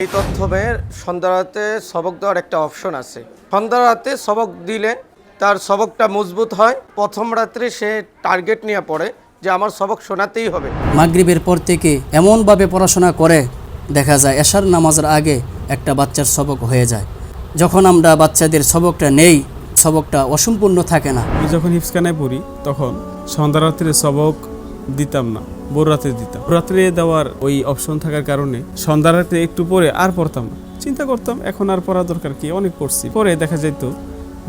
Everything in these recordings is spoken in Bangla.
এই তথ্য বইয়ের সন্ধ্যা রাতে সবক দেওয়ার একটা অপশন আছে। সন্ধ্যা রাতে সবক দিলে তার সবকটা মজবুত হয়। প্রথম রাত্রে সে টার্গেট নিয়ে পড়ে যে আমার সবক শোনাতেই হবে। মাগরিবের পর থেকে এমনভাবে পড়াশোনা করে দেখা যায় এশার নামাজের আগে একটা বাচ্চার সবক হয়ে যায়। যখন আমরা বাচ্চাদের সবকটা নেই, সবকটা অসম্পূর্ণ থাকে না। আমি যখন হিফজখানায় পড়ি তখন সন্ধ্যা রাত্রে সবক দিতাম না, ভোর রাত্রে দিতাম। রাত্রে দেওয়ার ওই অপশন থাকার কারণে সন্ধ্যা রাত্রে একটু পরে আর পড়তাম না। চিন্তা করতাম এখন আর পড়া দরকার কি, অনেক পড়ছি। পরে দেখা যেত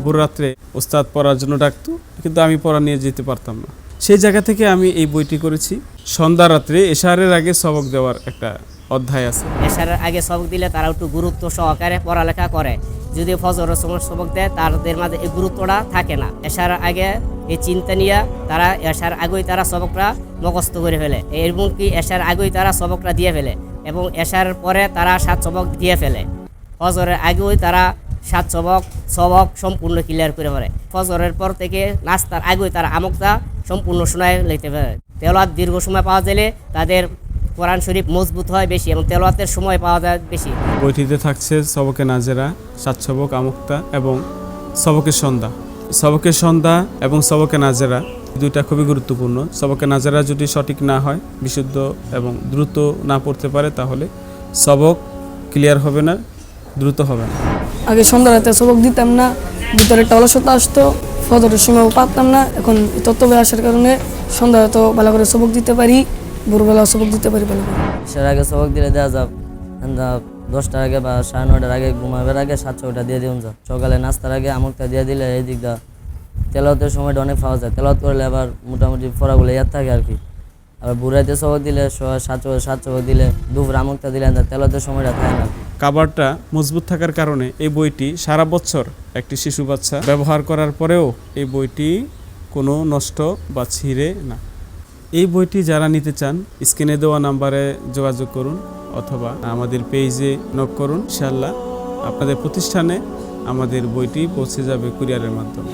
ভোর রাত্রে ওস্তাদ পড়ার জন্য ডাকতো, কিন্তু আমি পড়া নিয়ে যেতে পারতাম না। সেই জায়গা থেকে আমি এই বইটি করেছি। সন্ধ্যা রাত্রে এশারের আগে সবক দেওয়ার একটা অধ্যায় আছে। এশারের আগে সবক দিলে তারা একটু গুরুত্ব সহকারে পড়ালেখা করে। যদি ফজরের সময় সবক দেয় তাদের মাঝে এই গুরুত্বটা থাকে না। এশার আগে এই চিন্তা নিয়ে তারা এশার আগেই তারা সবকটা মুখস্থ করে ফেলে, এমনকি এশার আগেই তারা সবকটা দিয়ে ফেলে এবং এশার পরে তারা 7 সবক দিয়ে ফেলে। ফজরের আগেই তারা 7 সবক সম্পূর্ণ ক্লিয়ার করে ফেলে। ফজরের পর থেকে নাস্তার আগেই তারা আমকটা সম্পূর্ণ শোনায় লইতে পারে। তেলাওয়াত দীর্ঘ সময় পাওয়া গেলে তাদের কোরআন শরীফ মজবুত হয় বেশি এবং তেলাওয়াতের সময় পাওয়া যায় বেশি। বইটিতে থাকছে সবকে নাজেরা, 7 সবক, আমুক্তা এবং সবকে সন্ধ্যা। সবকে সন্ধ্যা এবং সবকে নাজেরা দুইটা খুবই গুরুত্বপূর্ণ। সবকে নাজেরা যদি সঠিক না হয়, বিশুদ্ধ এবং দ্রুত না পড়তে পারে, তাহলে সবক ক্লিয়ার হবে না, দ্রুত হবে না। আগে সন্ধ্যা রাতে সবক দিতাম না, ভিতরে একটা অলসতা আসতো, ফজরের সময় পারতাম না। এখন তত্ত্ব বই আসার কারণে সন্ধ্যা রাতে ভালো করে সবক দিতে পারি, ভোরবেলা সবক দিতে পারি ভালো করে। সের আগে সবক দিলে দেওয়া যাক 10টার আগে বা 9:30 আগে ঘুমাবার আগে 7-6টা দিয়ে দিন যা। সকালে নাস্তার আগে আমুকটা দিয়ে দিলে এই দিকটা তেলাওয়াতের সময়টা অনেক পাওয়া যায়। তেলাওয়াত করলে আবার মোটামুটি পড়াগুলো ইয়াদ থাকে আর কি। আবার বুড়াইতে সবক দিলে 7 সবক দিলে, দুপুর আমুকটা দিলে তেলাওয়াতের সময়টা থাকে না। কাভারটা মজবুত থাকার কারণে এই বইটি সারা বছর একটি শিশু বাচ্চা ব্যবহার করার পরেও এই বইটি কোনো নষ্ট বা ছিঁড়ে না। এই বইটি যারা নিতে চান স্ক্রিনে দেওয়া নাম্বারে যোগাযোগ করুন অথবা আমাদের পেজে নক করুন। ইনশাআল্লাহ আপনাদের প্রতিষ্ঠানে আমাদের বইটি পৌঁছে যাবে কুরিয়ারের মাধ্যমে।